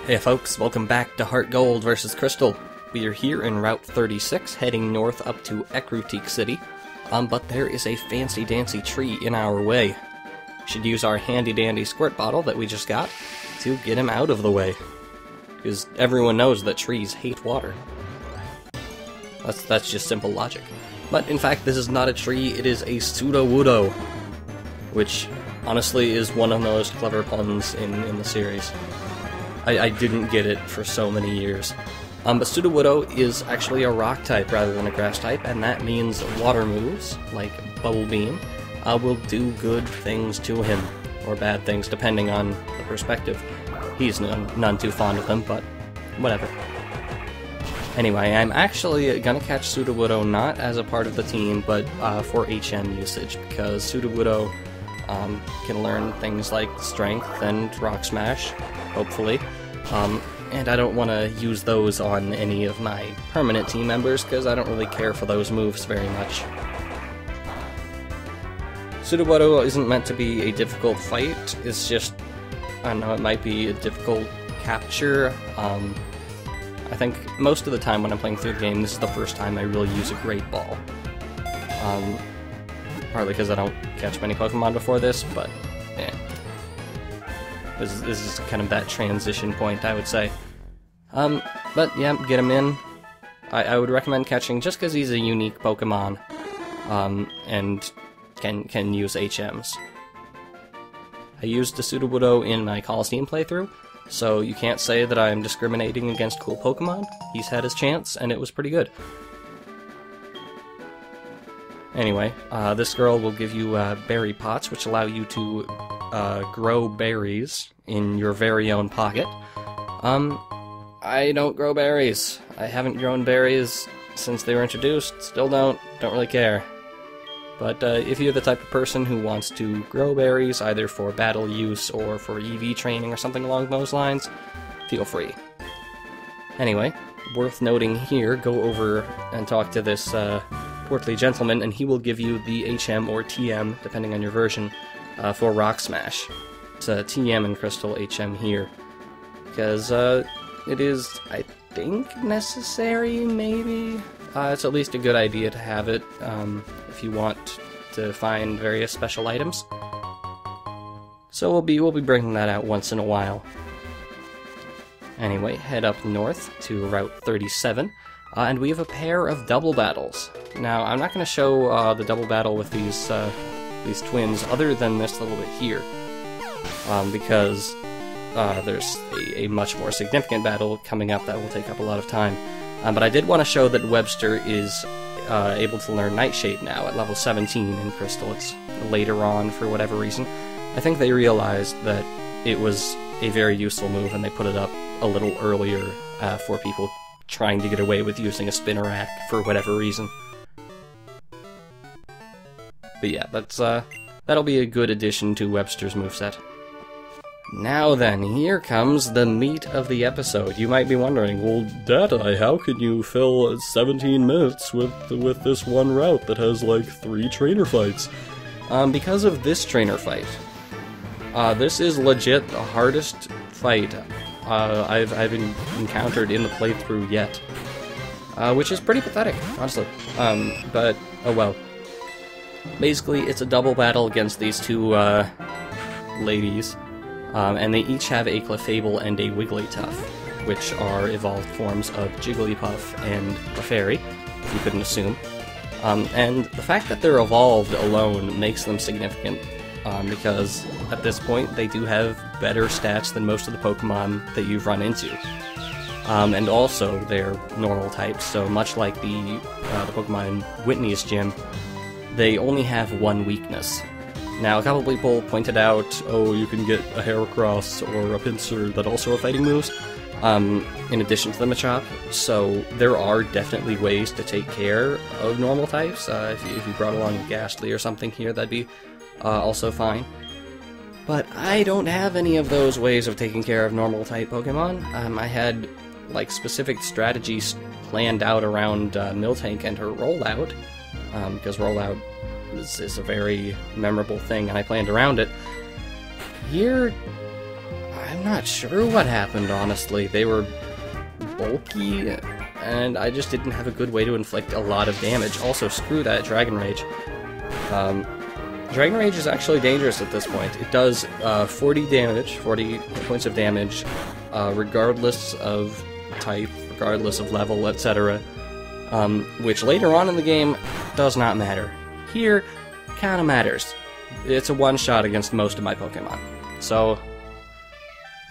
Hey folks, welcome back to HeartGold vs. Crystal. We are here in Route 36, heading north up to Ecruteak City, but there is a fancy-dancy tree in our way. We should use our handy-dandy squirt bottle that we just got to get him out of the way, because everyone knows that trees hate water. That's just simple logic. But in fact, this is not a tree, it is a Sudowoodo, which honestly is one of the most clever puns in the series. I didn't get it for so many years. But Sudowoodo is actually a rock type rather than a grass type, and that means water moves, like Bubble Beam, will do good things to him, or bad things, depending on the perspective. He's none too fond of them, but whatever. Anyway, I'm actually gonna catch Sudowoodo not as a part of the team, but for HM usage, because Sudowoodo can learn things like Strength and Rock Smash, hopefully. And I don't want to use those on any of my permanent team members, because I don't really care for those moves very much. Sudowoodo isn't meant to be a difficult fight, it's just, I don't know, it might be a difficult capture. I think most of the time when I'm playing through the game, this is the first time I really use a Great Ball. Partly because I don't catch many Pokemon before this, but yeah. This is kind of that transition point, I would say. But yeah, get him in. I would recommend catching just because he's a unique Pokemon, and can use HMs. I used the Sudowoodo in my Coliseum playthrough, so you can't say that I'm discriminating against cool Pokemon. He's had his chance, and it was pretty good. Anyway, this girl will give you berry pots, which allow you to grow berries in your very own pocket. I don't grow berries. I haven't grown berries since they were introduced. Still don't really care. But if you're the type of person who wants to grow berries, either for battle use or for EV training or something along those lines, feel free. Anyway, worth noting here, go over and talk to this portly gentleman, and he will give you the HM or TM, depending on your version, for Rock Smash. It's a TM and Crystal HM here, because it is, I think, necessary, maybe? It's at least a good idea to have it if you want to find various special items. So we'll be bringing that out once in a while. Anyway, head up north to Route 37, and we have a pair of double battles. Now, I'm not going to show the double battle with these twins other than this little bit here, because there's a much more significant battle coming up that will take up a lot of time. But I did want to show that Webster is able to learn Nightshade now at level 17 in Crystal. It's later on for whatever reason. I think they realized that it was a very useful move and they put it up a little earlier for people trying to get away with using a Spinnerack for whatever reason. But yeah, that'll be a good addition to Webster's moveset. Now then, here comes the meat of the episode. You might be wondering, well, Data, how can you fill 17 minutes with this one route that has like 3 trainer fights? Because of this trainer fight. This is legit the hardest fight I've encountered in the playthrough yet. Which is pretty pathetic, honestly. But, oh well. Basically, it's a double battle against these two ladies. And they each have a Clefable and a Wigglytuff, which are evolved forms of Jigglypuff and Clefairy, if you couldn't assume. And the fact that they're evolved alone makes them significant, because at this point they do have better stats than most of the Pokemon that you've run into. And also they're normal types, so much like the Pokemon in Whitney's gym, they only have one weakness. Now, a couple people pointed out, oh, you can get a Heracross or a Pinsir that also are fighting moves, in addition to the Machop, so there are definitely ways to take care of normal types. If you brought along a Ghastly or something here, that'd be also fine. But I don't have any of those ways of taking care of normal type Pokemon. I had, like, specific strategies planned out around Miltank and her rollout, because rollout is a very memorable thing, and I planned around it. Here, I I'm not sure what happened, honestly. They were bulky, and I just didn't have a good way to inflict a lot of damage. Also, screw that Dragon Rage. Dragon Rage is actually dangerous at this point. It does 40 damage, 40 points of damage, regardless of type, regardless of level, etc. Which later on in the game does not matter. Here, kinda matters. It's a one-shot against most of my Pokemon. So,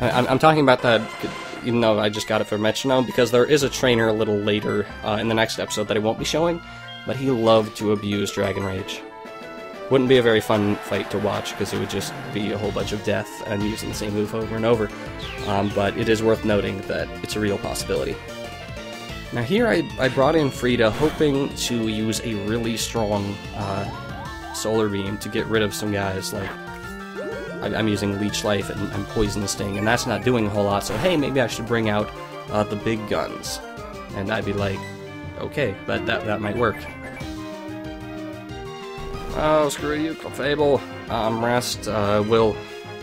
I'm talking about that, even though I just got it for Metronome, because there is a trainer a little later in the next episode that I won't be showing, but he loved to abuse Dragon Rage. Wouldn't be a very fun fight to watch, because it would just be a whole bunch of death and using the same move over and over, but it is worth noting that it's a real possibility. Now here I brought in Frida hoping to use a really strong Solar Beam to get rid of some guys, like I'm using Leech Life and Poison Sting, and that's not doing a whole lot, so hey, maybe I should bring out the big guns. And I'd be like, okay, that might work. Oh, screw you, Clefable. Rest will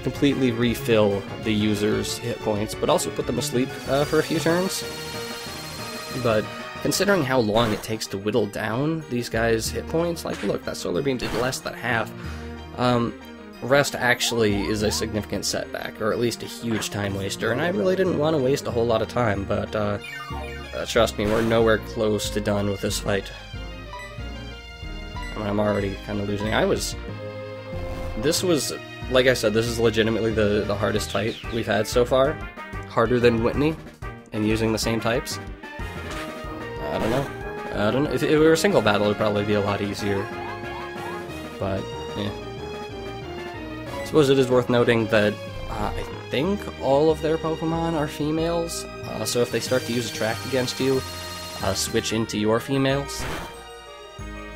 completely refill the user's hit points, but also put them asleep for a few turns. But considering how long it takes to whittle down these guys' hit points, like, look, that Solar Beam did less than half. Rest actually is a significant setback, or at least a huge time waster, and I really didn't want to waste a whole lot of time, but trust me, we're nowhere close to done with this fight. I mean, I'm already kind of losing. This was, like I said, this is legitimately the hardest fight we've had so far. Harder than Whitney, and using the same types. I don't know. If it were a single battle, it would probably be a lot easier. But, yeah. I suppose it is worth noting that I think all of their Pokemon are females, so if they start to use Attract against you, switch into your females.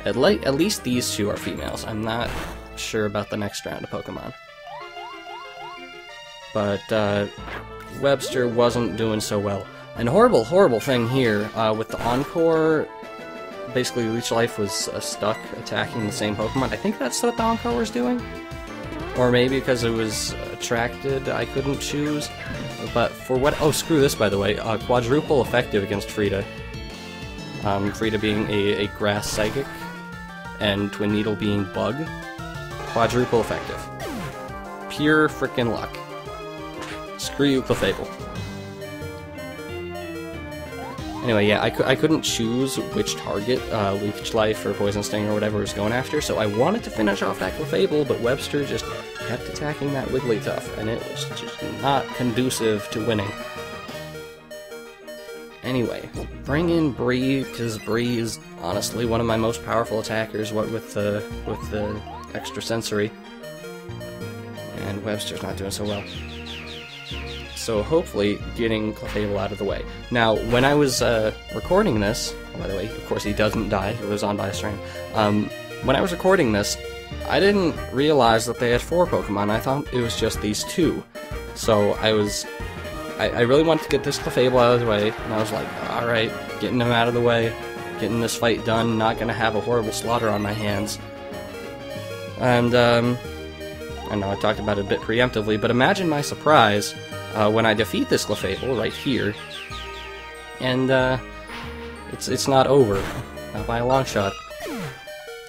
At least these two are females. I'm not sure about the next round of Pokemon. But Webster wasn't doing so well. And horrible, horrible thing here, with the Encore, basically Leech Life was stuck attacking the same Pokemon. I think that's what the Encore was doing? Or maybe because it was attracted, I couldn't choose. But for what— oh, screw this, by the way. Quadruple effective against Frida. Frida being a Grass Psychic, and Twin Needle being Bug. Quadruple effective. Pure frickin' luck. Screw you, Clefable. Anyway, yeah, I couldn't choose which target, Leech Life or Poison Sting or whatever was going after, so I wanted to finish off that Clefable, but Webster just kept attacking that Wigglytuff, and it was just not conducive to winning. Anyway, bring in Bree, because Bree is honestly one of my most powerful attackers, what with the extra sensory. And Webster's not doing so well. So hopefully getting Clefable out of the way. Now, when I was recording this, by the way, of course he doesn't die, he lives on by a string. When I was recording this, I didn't realize that they had 4 Pokemon. I thought it was just these 2. So I really wanted to get this Clefable out of the way, and I was like, alright, getting him out of the way, getting this fight done, not gonna have a horrible slaughter on my hands. And, I know I talked about it a bit preemptively, but imagine my surprise when I defeat this Clefable right here, and it's not over, not by a long shot.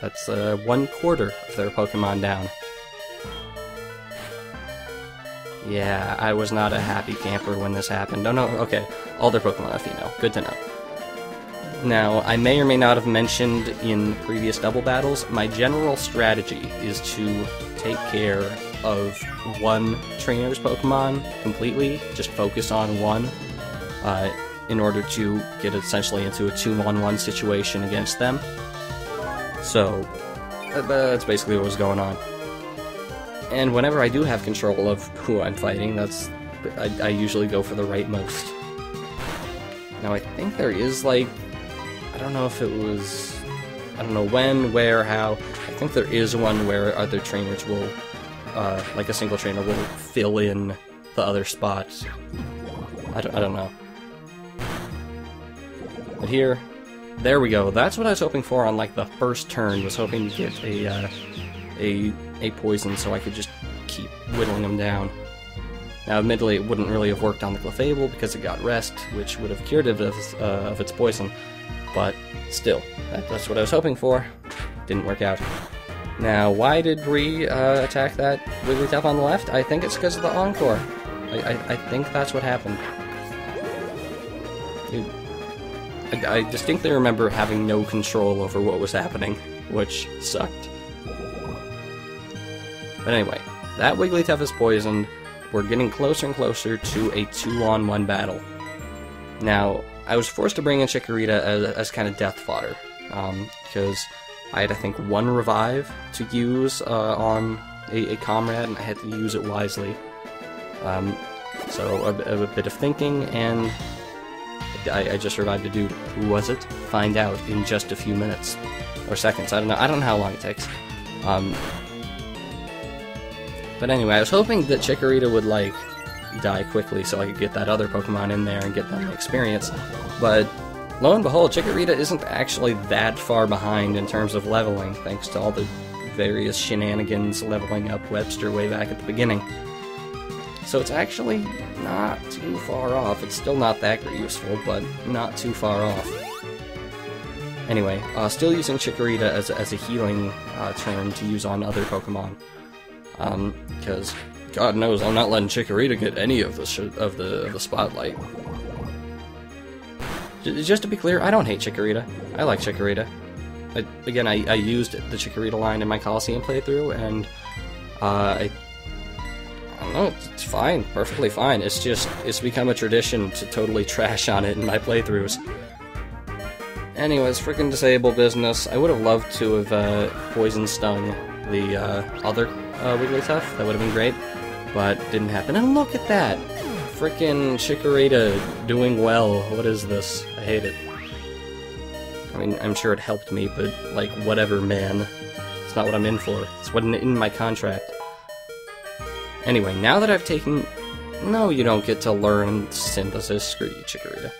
That's 1/4 of their Pokemon down. Yeah, I was not a happy camper when this happened. Oh no, okay, all their Pokemon are female. Good to know. Now, I may or may not have mentioned in previous double battles, my general strategy is to take care of one trainer's Pokemon completely, just focus on one, in order to get essentially into a 2-on-1 situation against them. So, that's basically what was going on. And whenever I do have control of who I'm fighting, I usually go for the rightmost. Now, I think there is, like, I don't know if it was, I don't know when, where, how. I think there is one where other trainers will, like a single trainer will fill in the other spot. I don't know. But here, there we go. That's what I was hoping for on, like, the first turn, was hoping to get a poison so I could just keep whittling them down. Now, admittedly, it wouldn't really have worked on the Clefable because it got rest, which would have cured it of its poison. But still, that's what I was hoping for. Didn't work out. Now, why did we attack that Wigglytuff on the left? I think it's because of the Encore. I think that's what happened. I distinctly remember having no control over what was happening, which sucked. But anyway, that Wigglytuff is poisoned. We're getting closer and closer to a 2-on-1 battle. Now, I was forced to bring in Chikorita as kind of death fodder, because I had, I think, 1 revive to use on a comrade, and I had to use it wisely. So a bit of thinking, and I just revived a dude. Who was it? Find out in just a few minutes. Or seconds, I don't know how long it takes. But anyway, I was hoping that Chikorita would, like, die quickly so I could get that other Pokemon in there and get them experience. But lo and behold, Chikorita isn't actually that far behind in terms of leveling, thanks to all the various shenanigans leveling up Webster way back at the beginning. So it's actually not too far off. It's still not that useful, but not too far off. Anyway, still using Chikorita as a healing term to use on other Pokemon. Because God knows I'm not letting Chikorita get any of the spotlight. Just to be clear, I don't hate Chikorita. I like Chikorita. Again, I used the Chikorita line in my Coliseum playthrough, and I don't know, it's fine, perfectly fine. It's just, it's become a tradition to totally trash on it in my playthroughs. Anyways, freaking disable business. I would have loved to have poison stung the other Wigglytuff. That would have been great, but didn't happen. And look at that! Freaking Chikorita doing well. What is this? I hate it. I mean, I'm sure it helped me, but, like, whatever, man. It's not what I'm in for. It's what in my contract. Anyway, now that I've taken... No, you don't get to learn synthesis. Screw you, Chikorita.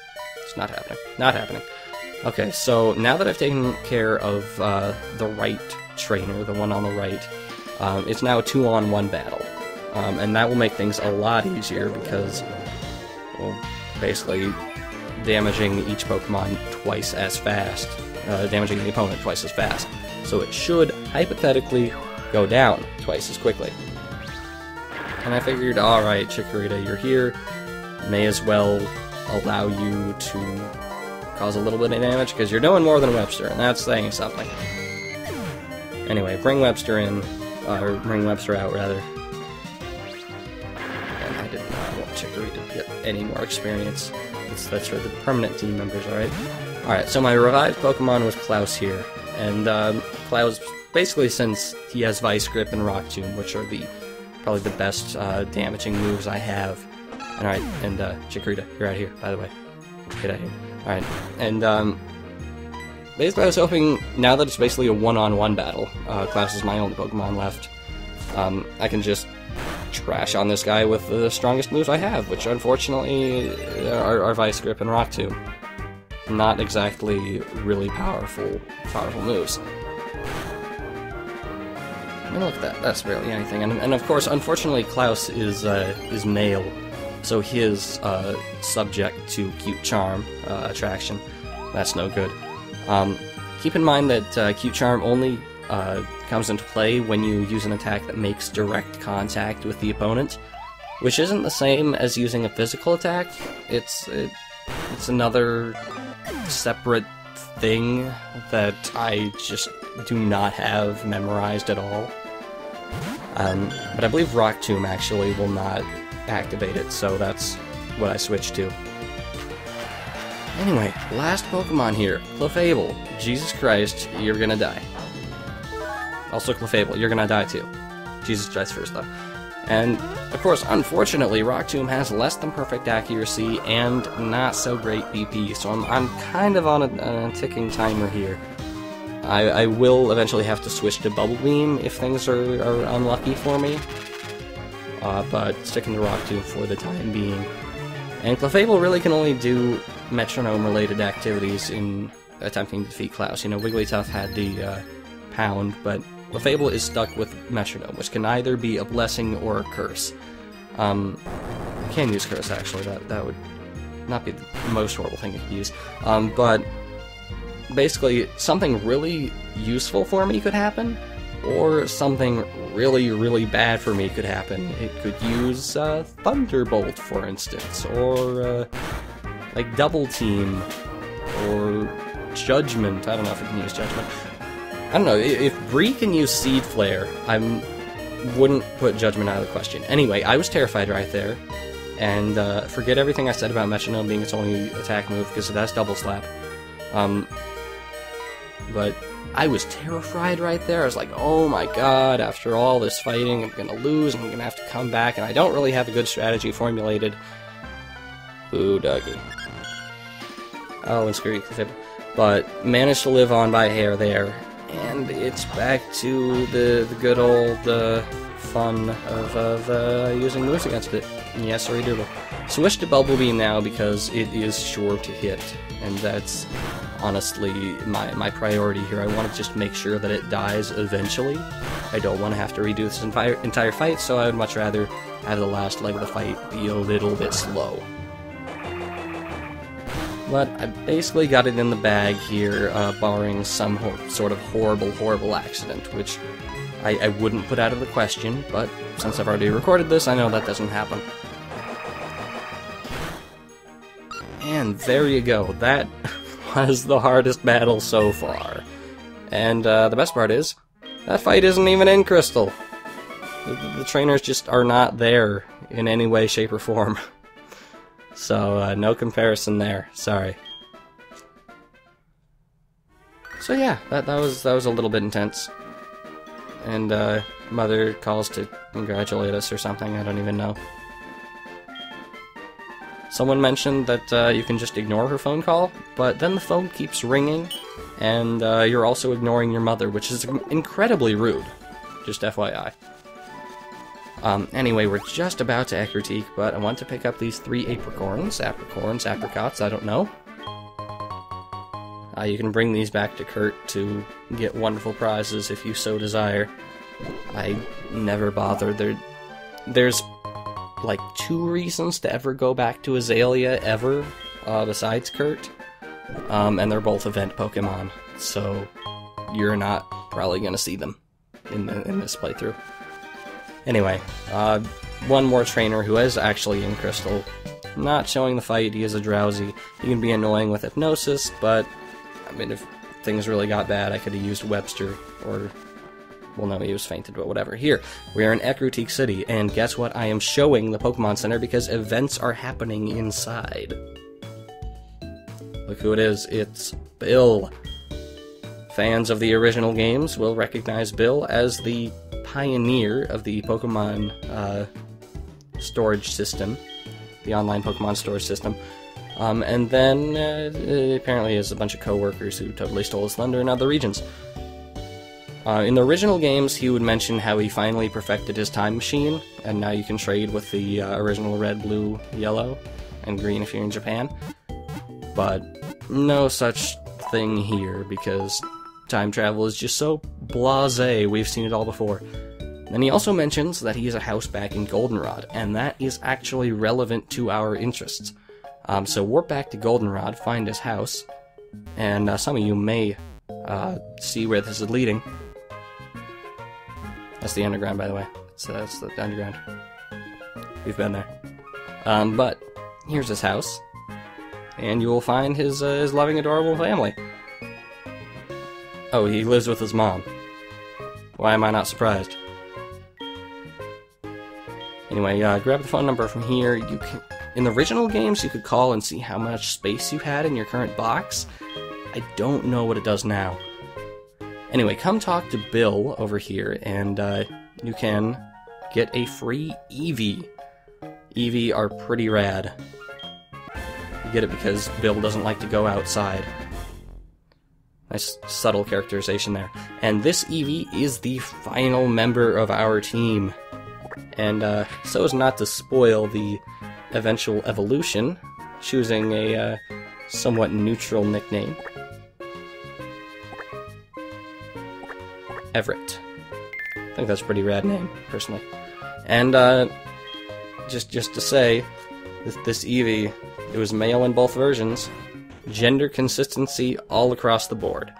It's not happening. Not happening. Okay, so now that I've taken care of the right trainer, the one on the right, it's now a 2-on-1 battle. And that will make things a lot easier because, well, basically damaging each Pokemon twice as fast, damaging the opponent twice as fast. So it should, hypothetically, go down twice as quickly. And I figured, alright, Chikorita, you're here, may as well allow you to cause a little bit of damage, because you're doing more than Webster, and that's saying something. Anyway, bring Webster in, or bring Webster out, rather. And I did not want Chikorita to get any more experience. That's for the permanent team members, alright? Alright, so my revived Pokemon was Klaus here, and Klaus, basically since he has Vice Grip and Rock Tomb, which are probably the best damaging moves I have. Alright, and Chikorita, you're out of here, by the way. Get out of here. Alright, and basically I was hoping, now that it's basically a 1-on-1 battle, Klaus is my only Pokemon left, I can just trash on this guy with the strongest moves I have, which unfortunately are Vice Grip and Rock Tomb. Not exactly really powerful moves. I mean, look at that, that's barely anything. And of course, unfortunately, Klaus is male, so he is subject to Cute Charm attraction. That's no good. Keep in mind that Cute Charm only comes into play when you use an attack that makes direct contact with the opponent, which isn't the same as using a physical attack. It's another separate thing that I just do not have memorized at all. But I believe Rock Tomb actually will not activate it, so that's what I switched to. Anyway, last Pokemon here, Clefable. Jesus Christ, you're gonna die. Also Clefable, you're gonna die too. Jesus dies first though. And, of course, unfortunately, Rock Tomb has less than perfect accuracy and not so great BP, so I'm kind of on a ticking timer here. I will eventually have to switch to Bubble Beam if things are unlucky for me, but sticking to Rock Tomb for the time being. And Clefable really can only do metronome-related activities in attempting to defeat Klaus. You know, Wigglytuff had the Pound, but Clefable is stuck with metronome, which can either be a blessing or a curse. I can use curse, actually. That would not be the most horrible thing I could use. But basically, something really useful for me could happen, or something really, really bad for me could happen. It could use Thunderbolt, for instance, or like Double Team, or Judgment. I don't know if it can use Judgment. I don't know, if Bree can use Seed Flare, I wouldn't put Judgment out of the question. Anyway, I was terrified right there, and forget everything I said about Metronome being its only attack move, because that's Double Slap. But I was terrified right there. I was like, oh my god, after all this fighting, I'm gonna lose, and I'm gonna have to come back, and I don't really have a good strategy formulated. Ooh, Dougie. Oh, and screw you, but managed to live on by hair there, and it's back to the good old fun of using moves against it. Yes, sorry, Doodle. Switch to Bubble Beam now because it is sure to hit, and that's honestly my priority here. I want to just make sure that it dies eventually. I don't want to have to redo this entire fight, so I would much rather have the last leg of the fight be a little bit slow. But I basically got it in the bag here, barring some sort of horrible accident, which I wouldn't put out of the question, but since I've already recorded this, I know that doesn't happen. And there you go. That was the hardest battle so far. And the best part is, that fight isn't even in Crystal. The trainers just are not there in any way, shape, or form. So, no comparison there. Sorry. So yeah, that was a little bit intense. And, Mother calls to congratulate us or something, I don't even know. Someone mentioned that you can just ignore her phone call, but then the phone keeps ringing, and you're also ignoring your mother, which is incredibly rude. Just FYI. Anyway, we're just about to Ecruteak, but I want to pick up these 3 apricorns, apricots, I don't know. You can bring these back to Kurt to get wonderful prizes if you so desire. I never bother. There's like 2 reasons to ever go back to Azalea ever, besides Kurt, and they're both event Pokemon, so you're not probably gonna see them in this playthrough. Anyway, one more trainer who is actually in Crystal, not showing the fight. He is a Drowsy. He can be annoying with Hypnosis, but I mean, if things really got bad, I could have used Webster, or well, no, he was fainted, but whatever. Here, we are in Ecruteak City, and guess what? I am showing the Pokemon Center because events are happening inside. Look who it is. It's Bill. Fans of the original games will recognize Bill as the pioneer of the Pokemon storage system, the online Pokemon storage system. And then apparently he has a bunch of co-workers who totally stole his thunder in other regions. In the original games, he would mention how he finally perfected his time machine, and now you can trade with the original red, blue, yellow, and green if you're in Japan. But no such thing here, because time travel is just so blasé, we've seen it all before. And he also mentions that he has a house back in Goldenrod, and that is actually relevant to our interests. So warp back to Goldenrod, find his house, and some of you may see where this is leading. That's the underground, by the way. That's the underground. We've been there. But here's his house, and you will find his loving, adorable family. Oh, he lives with his mom. Why am I not surprised? Anyway, grab the phone number from here. You can, in the original games, you could call and see how much space you had in your current box. I don't know what it does now. Anyway, come talk to Bill over here, and you can get a free Eevee. Eevee are pretty rad. You get it because Bill doesn't like to go outside. Nice subtle characterization there. And this Eevee is the final member of our team. And so as not to spoil the eventual evolution, choosing a somewhat neutral nickname. Everett. I think that's a pretty rad name, personally. And just to say, this Eevee, it was male in both versions. Gender consistency all across the board.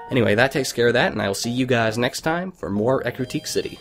Anyway, that takes care of that, and I will see you guys next time for more Ecruteak City.